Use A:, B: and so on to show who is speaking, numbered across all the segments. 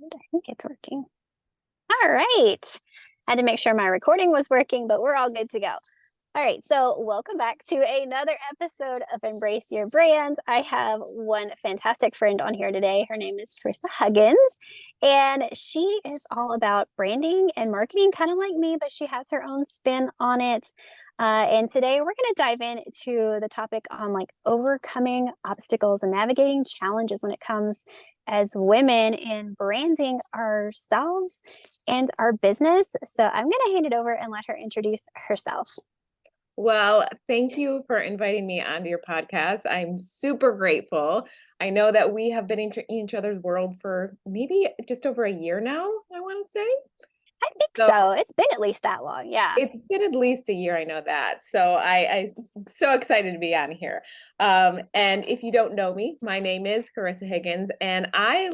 A: I think it's working. All right. I had to make sure my recording was working, but we're all good to go. All right. So, welcome back to another episode of Embrace Your Brand. I have one fantastic friend on here today. Her name is Charissa Higgins, and she is all about branding and marketing, kind of like me, but she has her own spin on it. And today we're going to dive into the topic on like overcoming obstacles and navigating challenges when it comes as women in branding ourselves and our business. So I'm going to hand it over and let her introduce herself.
B: Well, thank you for inviting me onto your podcast. I'm super grateful. I know that we have been in each other's world for maybe just over a year now, I want to say.
A: I think so. It's been at least that long. Yeah.
B: It's been at least a year, I know that. So I'm so excited to be on here. And if you don't know me, my name is Charissa Higgins, and I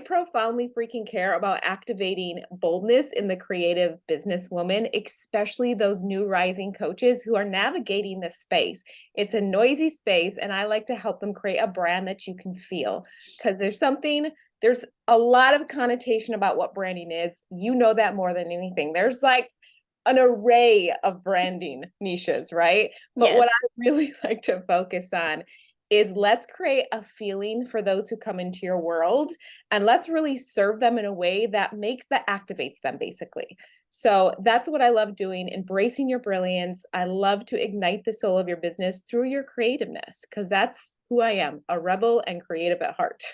B: profoundly freaking care about activating boldness in the creative businesswoman, especially those new rising coaches who are navigating this space. It's a noisy space, and I like to help them create a brand that you can feel, because there's a lot of connotation about what branding is. You know that more than anything. There's like an array of branding niches, right? But what
A: Yes.
B: I really like to focus on is let's create a feeling for those who come into your world, and let's really serve them in a way that activates them, basically. So that's what I love doing, embracing your brilliance. I love to ignite the soul of your business through your creativeness, because that's who I am, a rebel and creative at heart.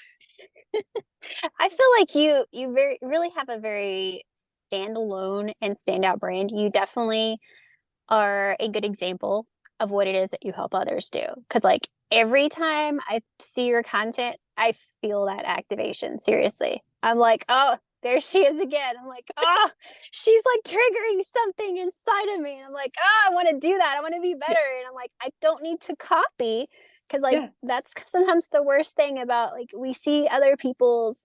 A: I feel like you really have a very standalone and standout brand. You definitely are a good example of what it is that you help others do. Because like every time I see your content, I feel that activation. Seriously, I'm like, oh, there she is again. I'm like, oh, she's like triggering something inside of me. And I'm like, oh, I want to do that. I want to be better. And I'm like, I don't need to copy, because like
B: Yeah.
A: that's sometimes the worst thing about like we see other people's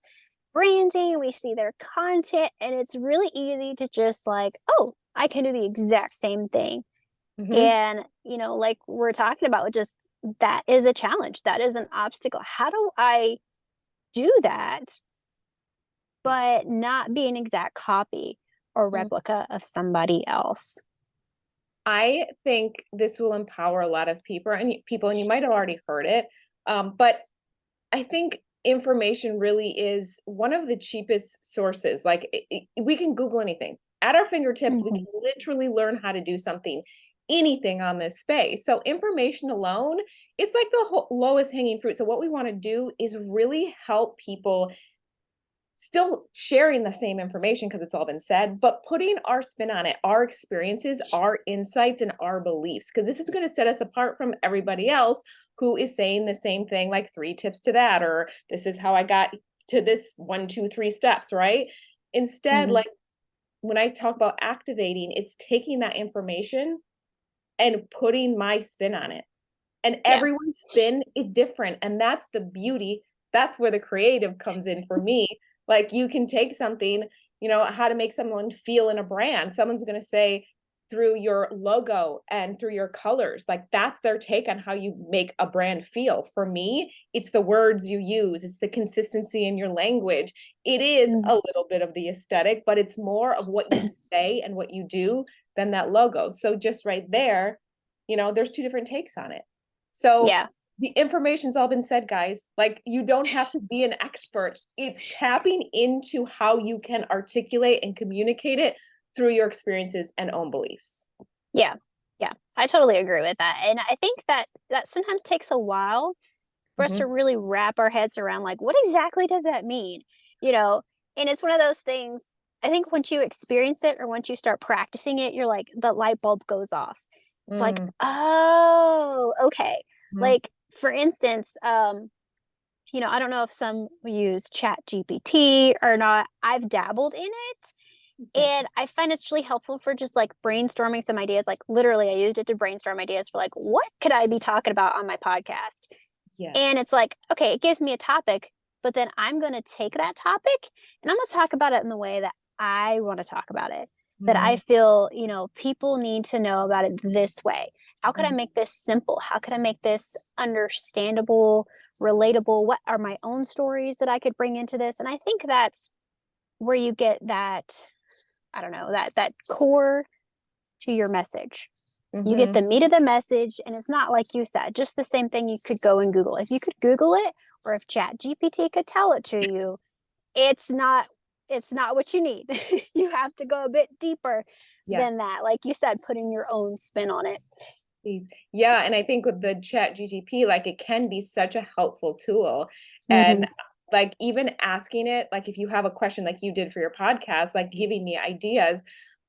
A: branding, we see their content, and it's really easy to just like, oh, I can do the exact same thing.
B: Mm-hmm.
A: And, like we're talking about, just that is a challenge. That is an obstacle. How do I do that, but not be an exact copy or replica of somebody else?
B: I think this will empower a lot of and you might have already heard it. But I think information really is one of the cheapest sources. Like we can Google anything at our fingertips. We
A: Mhm.
B: can literally learn how to do anything on this space. So information alone, it's like the lowest hanging fruit. So what we want to do is really help people still sharing the same information, because it's all been said, but putting our spin on it, our experiences, our insights, and our beliefs, because this is going to set us apart from everybody else who is saying the same thing, like 3 tips to that, or this is how I got to this 1, 2, 3 steps, right? Instead,
A: Mhm.
B: like when I talk about activating, it's taking that information and putting my spin on it. And
A: Yeah.
B: everyone's spin is different. And that's the beauty. That's where the creative comes in for me. Like you can take something, how to make someone feel in a brand. Someone's going to say through your logo and through your colors, like that's their take on how you make a brand feel. For me, it's the words you use, it's the consistency in your language. It is
A: Mhm.
B: a little bit of the aesthetic, but it's more of what you say and what you do than that logo. So just right there, there's 2 different takes on it. So
A: Yeah.
B: the information's all been said, guys. Like you don't have to be an expert. It's tapping into how you can articulate and communicate it through your experiences and own beliefs.
A: Yeah. Yeah. I totally agree with that. And I think that sometimes takes a while for us to
B: Mm-hmm.
A: really wrap our heads around like what exactly does that mean? You know, and it's one of those things. I think once you experience it or once you start practicing it, you're like the light bulb goes off. It's like, oh, okay.
B: Mm-hmm.
A: Like for instance, I don't know if some use Chat GPT or not. I've dabbled in it, and I find it's really helpful for just like brainstorming some ideas. Like literally, I used it to brainstorm ideas for like what could I be talking about on my podcast.
B: Yes.
A: And it's like, okay, it gives me a topic, but then I'm going to take that topic and I'm going to talk about it in the way that I want to talk about it, that I
B: Mm-hmm.
A: feel, people need to know about it this way. How could I make this simple? How could I make this understandable relatable? What are my own stories that I could bring into this? And I think that's where you get that, I don't know, that core to your message. You get
B: Mhm.
A: the meat of the message, and it's not like you said, just the same thing you could go and Google. If you could Google it, or if Chat GPT could tell it to you, it's not what you need. You have to go a bit deeper
B: Yeah.
A: than that. Like you said, putting your own spin on it.
B: Please. Yeah, and I think with the Chat GTP, like it can be such a helpful tool. And
A: Mhm.
B: like even asking it, like if you have a question like you did for your podcast, like giving me ideas,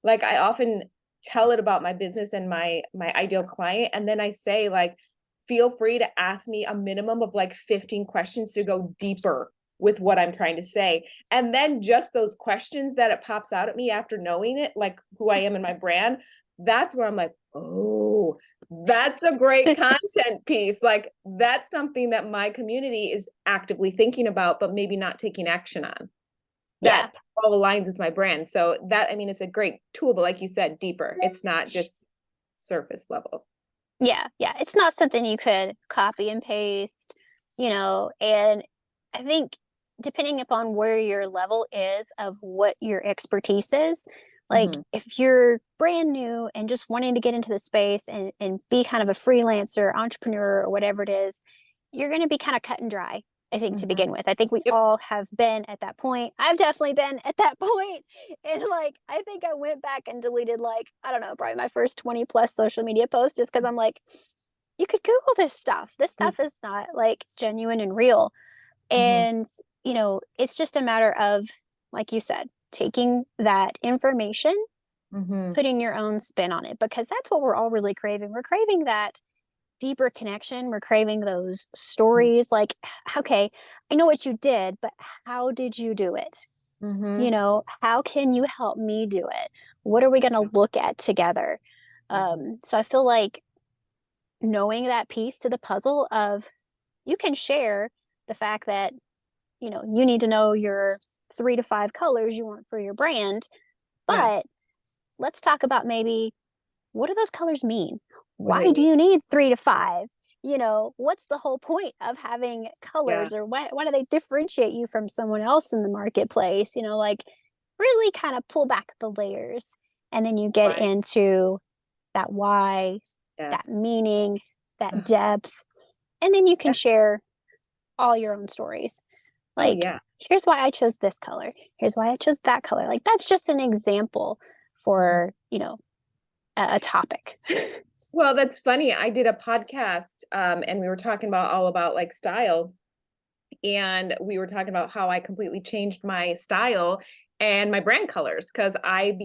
B: like I often tell it about my business and my ideal client. And then I say, like, feel free to ask me a minimum of like 15 questions to go deeper with what I'm trying to say. And then just those questions that it pops out at me after knowing it, like who I am and my brand, that's where I'm like, oh, that's a great content piece. Like that's something that my community is actively thinking about, but maybe not taking action on.
A: Yeah.
B: That all aligns with my brand. So that, I mean, it's a great tool, but like you said, deeper. It's not just surface level.
A: Yeah, yeah. It's not something you could copy and paste, and I think depending upon where your level is of what your expertise is, like
B: Mhm.
A: if you're brand new and just wanting to get into the space and be kind of a freelancer, entrepreneur, or whatever it is, you're going to be kind of cut and dry. I think to
B: Mhm.
A: begin with, I think we
B: Yep.
A: all have been at that point. I've definitely been at that point, and like I think I went back and deleted, like, I don't know, probably my first 20 plus social media posts, just because I'm like, you could Google this stuff. This
B: Mm,
A: stuff is not like genuine and real.
B: mhm.
A: And, it's just a matter of, like you said, taking that information,
B: Mhm.
A: putting your own spin on it, because that's what we're all really craving. We're craving that deeper connection. We're craving those
B: Mhm.
A: stories like, okay, I know what you did, but how did you do it?
B: Mhm.
A: How can you help me do it? What are we going to look at together?
B: Mhm.
A: So I feel like knowing that piece to the puzzle of, you can share the fact that, you need to know your 3 to 5 colors you want for your brand,
B: Yeah.
A: but let's talk about maybe, what do those colors mean?
B: What do
A: Why
B: they
A: do
B: mean?
A: you need 3 to 5? What's the whole point of having
B: Yeah.
A: colors, or why do they differentiate you from someone else in the marketplace? Like really kind of pull back the layers, and then you get
B: Right.
A: into that why,
B: Yeah.
A: that meaning, that
B: Ugh.
A: depth, and then you can
B: Yeah.
A: share all your own stories.
B: Oh
A: Like,
B: yeah.
A: here's why I chose this color. Here's why I chose that color. Like, that's just an example
B: Mhm.
A: for, a topic.
B: Well, that's funny. I did a podcast, and we were talking about all about like style, and we were talking about how I completely changed my style and my brand colors because I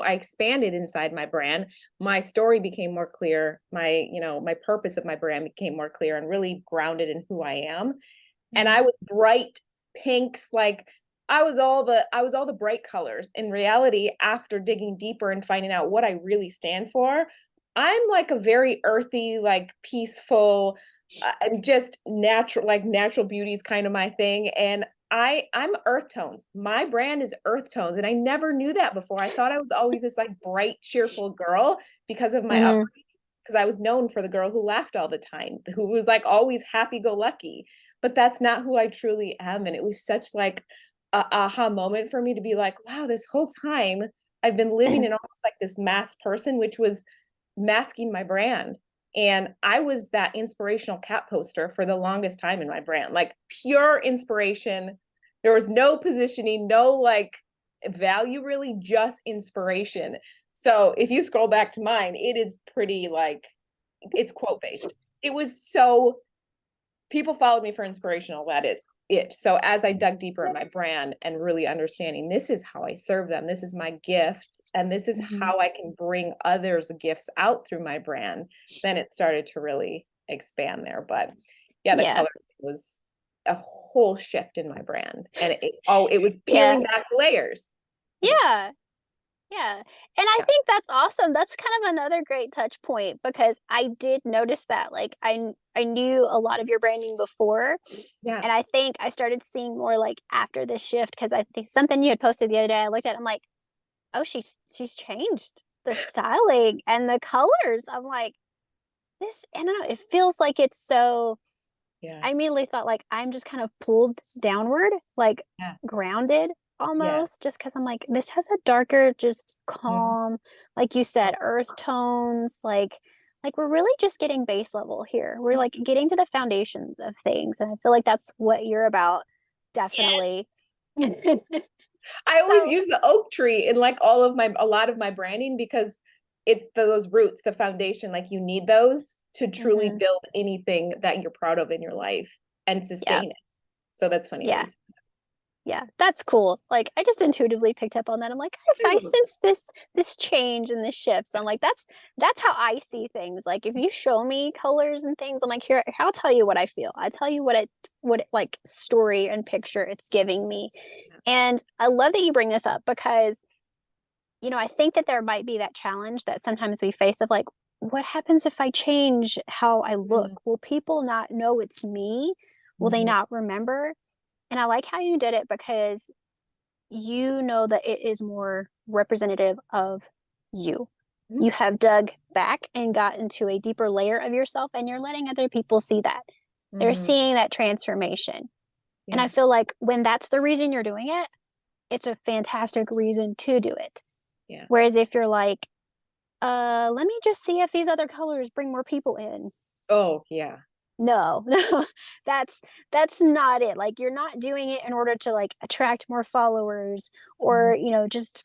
B: expanded inside my brand. My story became more clear. My purpose of my brand became more clear and really grounded in who I am. And
A: Mhm.
B: I was bright pinks, like I was all the bright colors. In reality, after digging deeper and finding out what I really stand for, I'm like a very earthy, like peaceful, I'm just natural, like natural beauty is kind of my thing. And I'm earth tones. My brand is earth tones. And I never knew that before. I thought I was always this like bright, cheerful girl because of my
A: Mhm.
B: upbringing, because I was known for the girl who laughed all the time, who was like always happy go lucky. But that's not who I truly am. And it was such like a aha moment for me to be like, wow, this whole time I've been living in almost like this masked person, which was masking my brand. And I was that inspirational cat poster for the longest time in my brand, like pure inspiration. There was no positioning, no like value, really, just inspiration. So if you scroll back to mine, it is pretty like it's quote based. It was so people followed me for inspirational. That is it. So as I dug deeper in my brand and really understanding this is how I serve them, this is my gift, and this is
A: Mhm.
B: how I can bring others gifts out through my brand, then it started to really expand there. But yeah, the
A: Yeah.
B: color was a whole shift in my brand. And it was
A: Yeah.
B: peeling back layers.
A: Yeah. Yeah. And I
B: Yeah.
A: think that's awesome. That's kind of another great touch point, because I did notice that. Like, I knew a lot of your branding before,
B: Yeah.
A: and I think I started seeing more like after this shift, because I think something you had posted the other day, I looked at it, I'm like, oh, she's changed the styling and the colors. I'm like, this, I don't know, it feels like it's so
B: Yeah.
A: I immediately thought like I'm just kind of pulled downward, like
B: Yeah.
A: grounded
B: Yeah.
A: almost, just because I'm like, this has a darker, just
B: Mhm.
A: calm, like you said, earth tones, like we're really just getting base level here. We're like getting to the foundations of things. And I feel like that's what you're about.
B: Yes.
A: Definitely.
B: I always
A: So
B: use the oak tree in like a lot of my branding because it's those roots, the foundation, like you need those to truly
A: mhm,
B: build anything that you're proud of in your life and
A: yeah,
B: sustain it. So that's funny that
A: yeah.
B: you said
A: Yeah, that's cool. Like, I just intuitively picked up on that. I'm like, I
B: that.
A: sense this change and this shift. So I'm like, that's how I see things. Like, if you show me colors and things, I'm like, here, I'll tell you what I feel. I tell you what like story and picture it's giving me. And I love that you bring this up because I think that there might be that challenge that sometimes we face of like, what happens if I change how I look?
B: Mhm.
A: Will people not know it's me? Will they
B: Mhm.
A: not remember? And I like how you did it because you know that it is more representative of you.
B: Mhm.
A: You have dug back and got into a deeper layer of yourself, and you're letting other people see that. They're
B: Mhm.
A: seeing that transformation. And
B: Yeah.
A: I feel like when that's the reason you're doing it, it's a fantastic reason to do it.
B: Yeah.
A: Whereas if you're like, let me just see if these other colors bring more people in.
B: Oh, yeah.
A: No, no, that's not it. Like you're not doing it in order to like attract more followers
B: Mhm.
A: or, just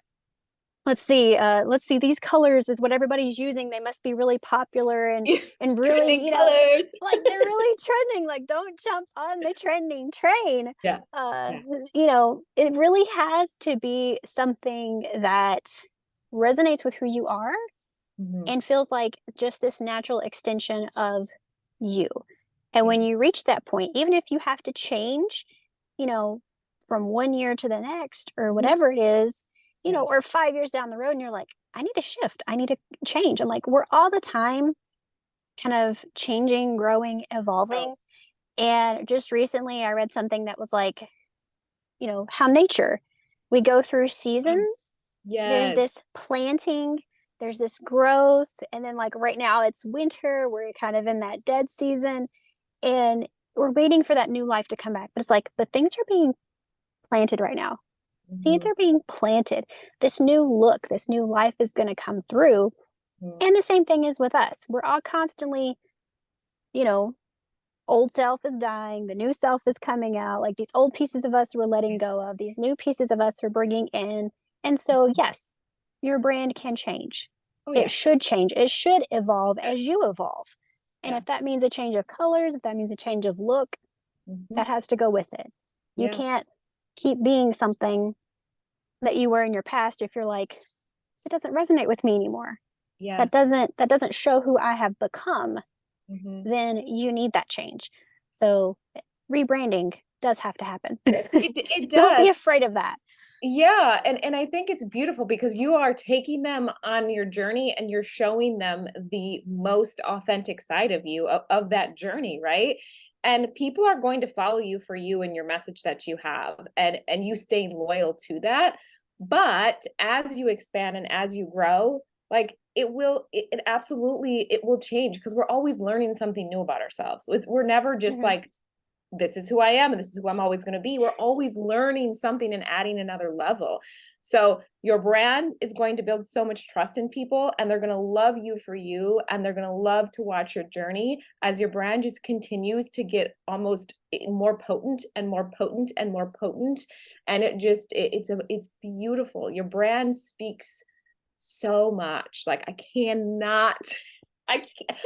A: let's see these colors is what everybody's using. They must be really popular and really,
B: Trending colors.
A: like they're really trending. Like don't jump on the trending train.
B: Yeah.
A: Uh,
B: Yeah.
A: it really has to be something that resonates with who you are
B: Mhm.
A: and feels like just this natural extension of you. And when
B: Yeah.
A: you reach that point, even if you have to change, you know, from one year to the next or
B: Mhm.
A: whatever it is,
B: Yeah.
A: or 5 years down the road, and you're like, I need a shift, I need a change. I'm like, we're all the time kind of changing, growing,
B: Oh.
A: evolving. And just recently, I read something that was like, how nature, we go through
B: Oh,
A: seasons. There's
B: yes.
A: this planting, there's this growth, and then like right now it's winter, we're kind of in that dead season, and we're waiting for that new life to come back. But it's like, but things are being planted right now. Seeds
B: Mhm.
A: are being planted. This new look, this new life is going to come through.
B: Mhm.
A: And the same thing is with us. We're all constantly, you know, old self is dying, the new self is coming out. Like these old pieces of us we're letting
B: Yes.
A: go of, these new pieces of us we're bringing in. And so, yes, your brand can change.
B: Oh,
A: It
B: yeah.
A: should change. It should evolve as you evolve. And
B: Yeah.
A: if that means a change of colors, if that means a change of look,
B: Mhm.
A: that has to go with it. You
B: Yeah.
A: can't keep being something that you were in your past if you're like, it doesn't resonate with me anymore.
B: Yeah.
A: That doesn't show who I have become,
B: Mhm.
A: then you need that change. So rebranding does have to happen.
B: It
A: Don't be
B: does.
A: afraid of that.
B: Yeah, and I think it's beautiful because you are taking them on your journey and you're showing them the most authentic side of you of that journey, right? And people are going to follow you for you and your message that you have and you staying loyal to that. But as you expand and as you grow, like it absolutely it will change because we're always learning something new about ourselves. We're never just
A: Mhm.
B: like this is who I am and this is who I'm always going to be. We're always learning something and adding another level. So your brand is going to build so much trust in people and they're going to love you for you and they're going to love to watch your journey as your brand just continues to get almost more potent and more potent and more potent and it's beautiful. Your brand speaks so much. Like I cannot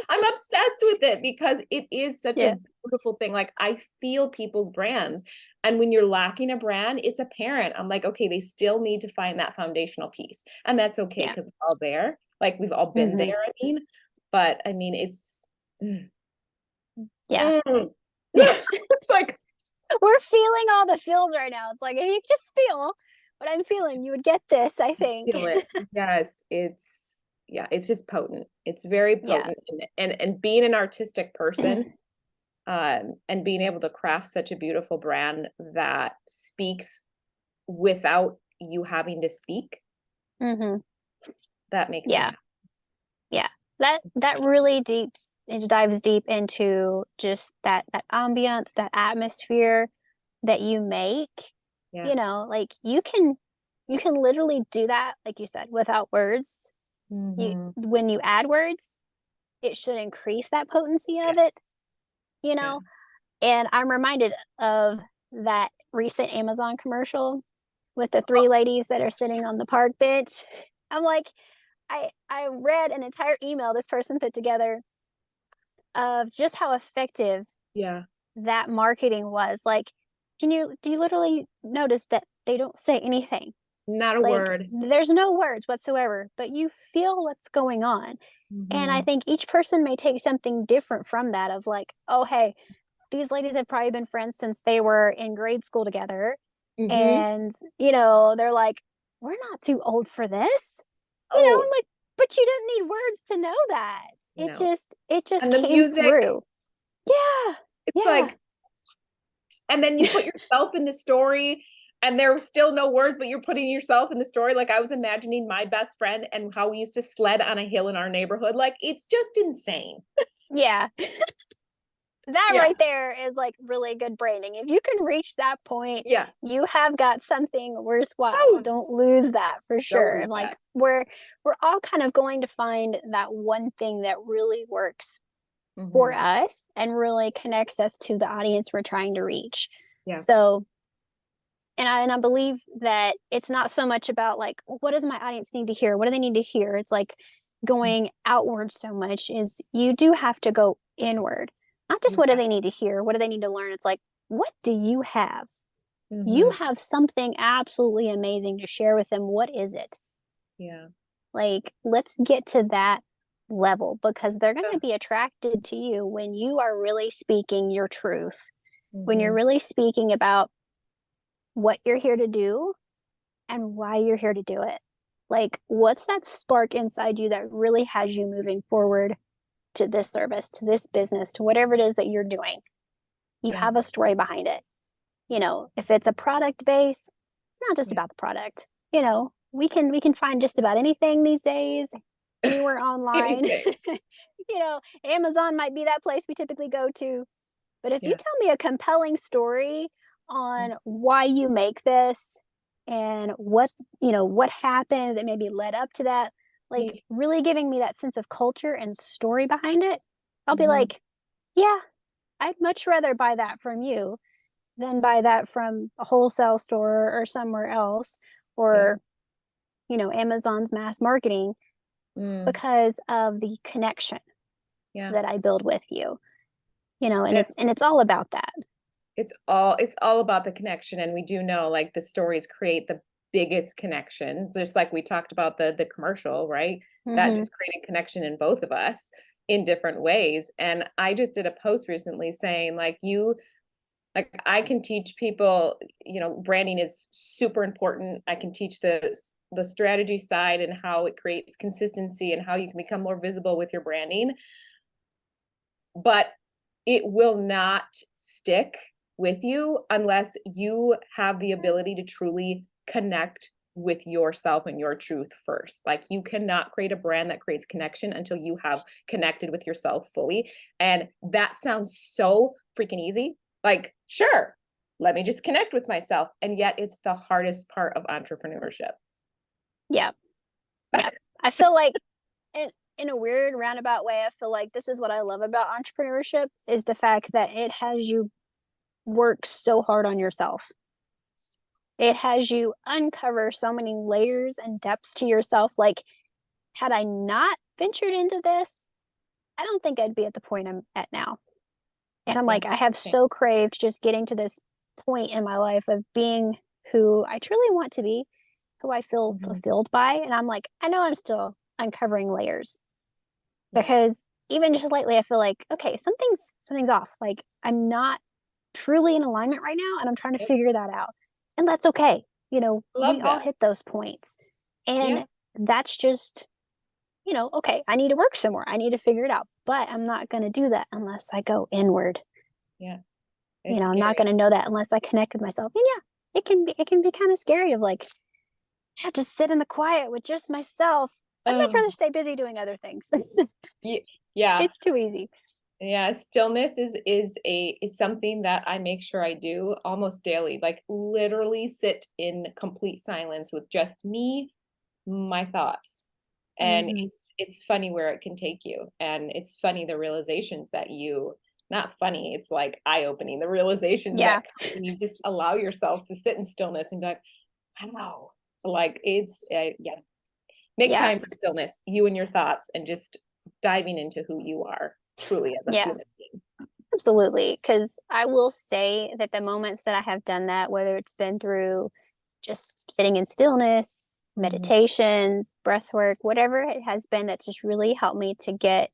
B: I'm obsessed with it because it is such
A: Yeah.
B: a beautiful thing. Like I feel people's brands. And when you're lacking a brand, it's apparent. I'm like, okay, they still need to find that foundational piece. And that's okay
A: Yeah.
B: because we're all there. Like we've all been
A: Mhm.
B: there, I mean. But I mean, it's mm,
A: Yeah.
B: mm.
A: Yeah.
B: It's like
A: We're feeling all the feels right now. It's like if you just feel what I'm feeling, you would get this, I think.
B: feel it. Yes, it's yeah, it's just potent. It's very
A: Yeah.
B: potent. And being an artistic person, and being able to craft such a beautiful brand that speaks without you having to speak,
A: Mhm.
B: that makes me
A: Yeah.
B: happy.
A: Yeah. That really it dives deep into just that ambiance, that atmosphere that you make.
B: Yeah.
A: You know, like you can literally do that, like you said, without words. You
B: Mhm.
A: when you add words, it should increase that potency
B: Yeah.
A: of it, you
B: Yeah.
A: know? And I'm reminded of that recent Amazon commercial with the
B: Oh,
A: three ladies that are sitting on the park bench. I'm like, I read an entire email this person put together of just how effective
B: yeah.
A: that marketing was. Like, do you literally notice that they don't say anything?
B: Not a
A: Like,
B: word.
A: there's no words whatsoever, but you feel what's going on. And I
B: Mhm.
A: think each person may take something different from that of like, oh, hey, these ladies have probably been friends since they were in grade school together.
B: Mhm.
A: And, they're like, we're not too old for this.
B: Oh,
A: I'm like, but you didn't need words to know that.
B: no.
A: It just
B: And the
A: came
B: music,
A: through. Yeah.
B: it's
A: Yeah.
B: like, and then you put yourself in the story and there was still no words, but you're putting yourself in the story. Like I was imagining my best friend and how we used to sled on a hill in our neighborhood. Like it's just insane.
A: Yeah. That
B: Yeah.
A: right there is like really good branding. If you can reach that point,
B: Yeah.
A: you have got something worthwhile.
B: Oh,
A: Don't lose that for
B: don't
A: sure.
B: lose
A: And like
B: that.
A: we're all kind of going to find that one thing that really works for
B: Mhm.
A: us and really connects us to the audience we're trying to reach.
B: Yeah.
A: So, and I believe that it's not so much about like what does my audience need to hear? What do they need to hear? It's like
B: Mm.
A: going outward so much is you do have to go inward. Not just
B: You
A: what do
B: have
A: they need to hear? What do they need to learn? It's like what do you have? You
B: Mhm.
A: have something absolutely amazing to share with them. What is it?
B: Yeah.
A: Like, let's get to that level because they're going
B: Yeah.
A: to be attracted to you when you are really speaking your truth, when you're
B: Mhm.
A: really speaking about what you're here to do and why you're here to do it. Like, what's that spark inside you that really has you moving forward to this service, to this business, to whatever it is that you're doing? You
B: Yeah.
A: have a story behind it. If it's a product base, it's not just
B: Yeah.
A: about the product. We can find just about anything these days, anywhere online.
B: Anything.
A: Amazon might be that place we typically go to. But if you
B: Yeah.
A: tell me a compelling story on why you make this and what happened that maybe led up to that, like
B: Yeah.
A: really giving me that sense of culture and story behind it, I'll be
B: Mhm.
A: like, yeah, I'd much rather buy that from you than buy that from a wholesale store or somewhere else
B: Yeah.
A: or, Amazon's mass marketing
B: Mm.
A: because of the connection
B: Yeah.
A: that I build with you. And
B: That
A: it's all about that.
B: it's all about the connection, and we do know, like, the stories create the biggest connection, just like we talked about the commercial, right? That
A: Mhm.
B: just created connection in both of us in different ways, and I just did a post recently saying, like, I can teach people, branding is super important. I can teach the strategy side and how it creates consistency and how you can become more visible with your branding, but it will not stick with you unless you have the ability to truly connect with yourself and your truth first. Like you cannot create a brand that creates connection until you have connected with yourself fully. And that sounds so freaking easy. Like, sure, let me just connect with myself. And yet it's the hardest part of entrepreneurship.
A: Yeah. Yeah. I feel like in a weird roundabout way, I feel like this is what I love about entrepreneurship is the fact that it has you work so hard on yourself. It has you uncover so many layers and depths to yourself. Like, had I not ventured into this, I don't think I'd be at the point I'm at now. And I'm
B: Yeah.
A: like, I have
B: Okay.
A: so craved just getting to this point in my life of being who I truly want to be, who I feel
B: Mhm.
A: fulfilled by. And I'm like, I know I'm still uncovering layers
B: Yeah.
A: because even just lately, I feel like, okay, something's off. Like I'm not truly in alignment right now, and I'm trying to
B: Yep.
A: figure that out. And that's okay. We
B: Love
A: all
B: that.
A: hit those points.
B: Yeah.
A: And that's just, okay, I need to work some more. I need to figure it out. But I'm not going to do that unless I go inward.
B: Yeah. It's
A: I'm not
B: scary.
A: going to know that unless I connect with myself. And yeah, it can be kind of scary of like, yeah, just sit in the quiet with just myself. I'd much
B: Oh,
A: rather stay busy doing other things.
B: yeah.
A: It's too easy.
B: Yeah, stillness is something that I make sure I do almost daily, like literally sit in complete silence with just me, my thoughts. And
A: Hmm.
B: it's funny where it can take you. And it's funny the realizations that you not funny, it's like eye-opening, the realizations
A: Yeah.
B: that come when you just allow yourself to sit in stillness and be like, wow. Like it's yeah, make
A: Yeah.
B: time for stillness, you and your thoughts, and just diving into who you are truly as a
A: Yeah.
B: human being.
A: Absolutely. Because I will say that the moments that I have done that, whether it's been through just sitting in stillness,
B: Mhm,
A: meditations, breath work, whatever it has been that's just really helped me to get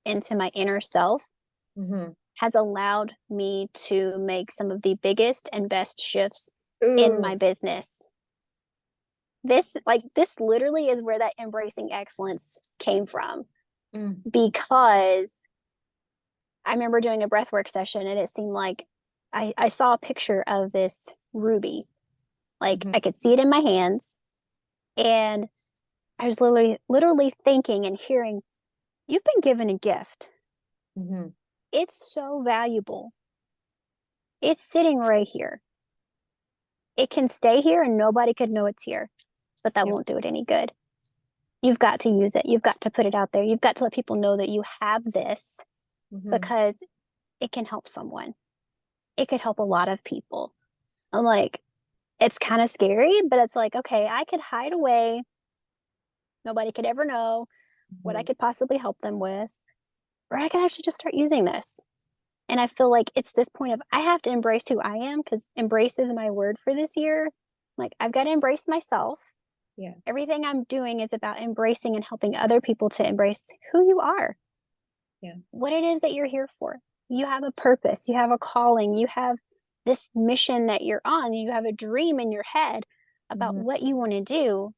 A: into my inner self,
B: mhm.
A: has allowed me to make some of the biggest and best shifts in
B: Ooh,
A: my business. This literally is where that embracing excellence came from,
B: mm,
A: because I remember doing a breathwork session and it seemed like I saw a picture of this ruby. Like
B: mhm,
A: I could see it in my hands, and I was literally thinking and hearing, you've been given a gift.
B: mhm.
A: It's so valuable. It's sitting right here. It can stay here and nobody could know it's here, but that
B: Yep,
A: won't do it any good. You've got to use it. You've got to put it out there. You've got to let people know that you have this,
B: mhm.
A: because it can help someone. It could help a lot of people. I'm like, it's kind of scary, but it's like, okay, I could hide away. Nobody could ever know what I
B: Mhm.
A: could possibly help them with, or I could actually just start using this. And I feel like it's this point of I have to embrace who I am, because embrace is my word for this year. Like, I've got to embrace myself.
B: Yeah,
A: Everything I'm doing is about embracing and helping other people to embrace who you are,
B: yeah.
A: what it is that you're here for. You have a purpose, you have a calling, you have this mission that you're on, you have a dream in your head about
B: Mhm.
A: what you want to do.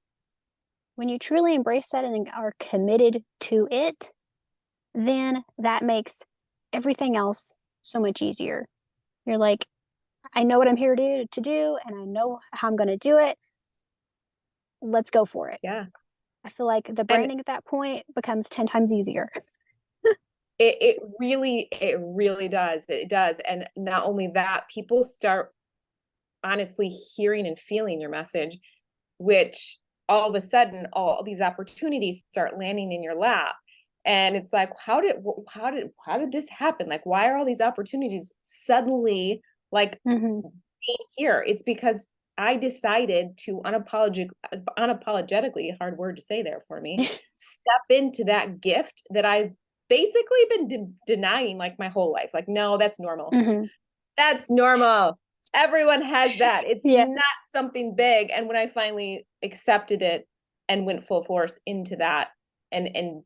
A: When you truly embrace that and are committed to it, then that makes everything else so much easier. You're like, I know what I'm here to do, and I know how I'm going to do it. Let's go for it.
B: Yeah,
A: I feel like the
B: and
A: branding at that point becomes 10 times easier.
B: it really does, it does, and not only that, people start honestly hearing and feeling your message, which all of a sudden, all these opportunities start landing in your lap, and it's like, how did this happen? Like, why are all these opportunities suddenly, like,
A: Hmm.
B: being here? It's because I decided to unapologetically, hard word to say there for me, step into that gift that I've basically been denying like my whole life. Like, no, that's normal.
A: Hmm.
B: That's normal. Everyone has that. It's
A: Yeah.
B: not something big. And when I finally accepted it and went full force into that, and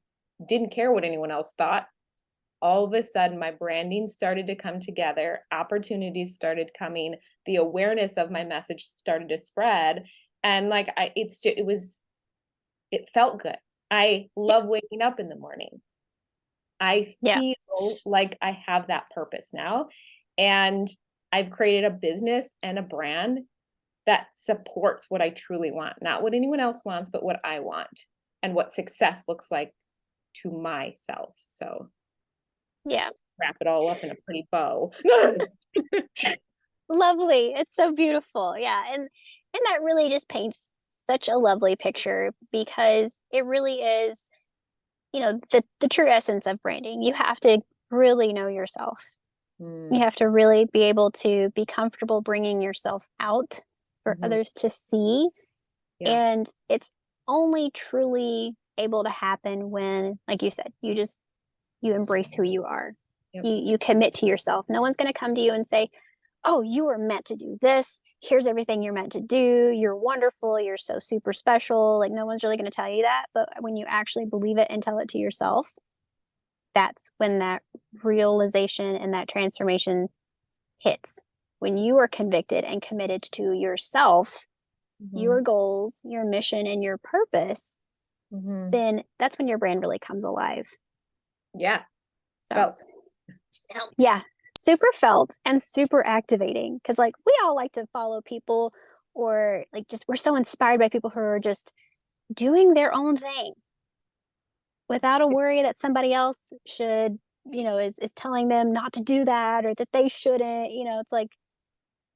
B: didn't care what anyone else thought, all of a sudden my branding started to come together, opportunities started coming, the awareness of my message started to spread, and like it felt good. I
A: Yeah.
B: love waking up in the morning. I
A: Yeah.
B: feel like I have that purpose now, and I've created a business and a brand that supports what I truly want, not what anyone else wants, but what I want and what success looks like to myself. So
A: Yeah.
B: wrap it all up in a pretty bow.
A: Lovely. It's so beautiful. Yeah. And that really just paints such a lovely picture, because it really is, the true essence of branding. You have to really know yourself. You
B: Mm,
A: have to really be able to be comfortable bringing yourself out for
B: mhm.
A: others to see.
B: Yeah.
A: And it's only truly able to happen when, like you said, you embrace who you are.
B: Yep.
A: You commit to yourself. No one's going to come to you and say, "Oh, you were meant to do this. Here's everything you're meant to do. You're wonderful. You're so super special." Like, no one's really going to tell you that. But when you actually believe it and tell it to yourself, that's when that realization and that transformation hits. When you are convicted and committed to yourself, your
B: Mhm.
A: goals, your mission, and your purpose,
B: Mhm.
A: then that's when your brand really comes alive.
B: Yeah.
A: So,
B: Felt.
A: yeah, super felt and super activating, because, like, we all like to follow people, or like just we're so inspired by people who are just doing their own thing. without a worry that somebody else should, is telling them not to do that or that they shouldn't. It's like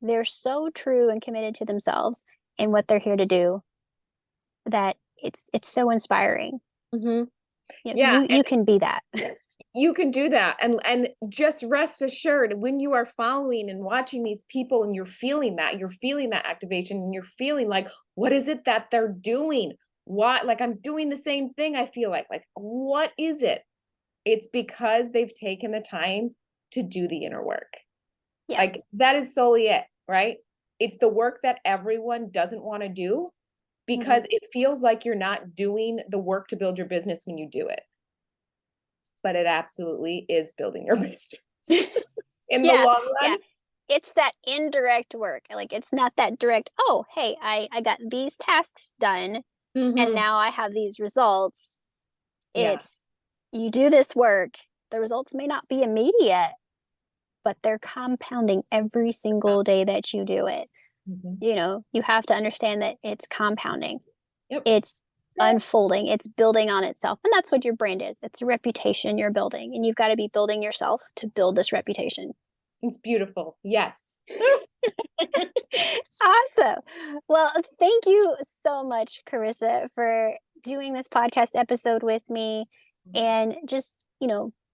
A: they're so true and committed to themselves and what they're here to do that it's so inspiring.
B: Hmm.
A: You know,
B: Yeah,
A: you can be that.
B: you can do that. And just rest assured, when you are following and watching these people and you're feeling that activation, and you're feeling like, what is it that they're doing? What, like, I'm doing the same thing, I feel like what is it? It's because they've taken the time to do the inner work.
A: Yeah.
B: Like, that is solely it, right? It's the work that everyone doesn't want to do,
A: Hmm.
B: because it feels like you're not doing the work to build your business when you do it. But it absolutely is building your business in the
A: Yeah.
B: long
A: Yeah.
B: run.
A: It's that indirect work. Like it's not that direct, oh, hey, I got these tasks done and
B: Mhm.
A: now I have these results.
B: Yeah.
A: It's you do this work, the results may not be immediate, but they're compounding every
B: Yeah.
A: single day that you do it.
B: Mhm.
A: You have to understand that it's compounding.
B: Yep.
A: It's unfolding, it's building on itself. And that's what your brand is. It's a reputation you're building, and you've got to be building yourself to build this reputation.
B: It's beautiful. Yes.
A: Awesome. Well, thank you so much, Charissa, for doing this podcast episode with me and just,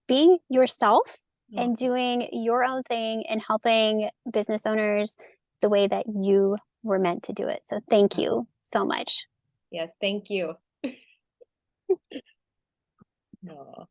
A: being yourself
B: Oh,
A: and doing your own thing and helping business owners the way that you were meant to do it. So thank you so much.
B: yes, thank you. Aw.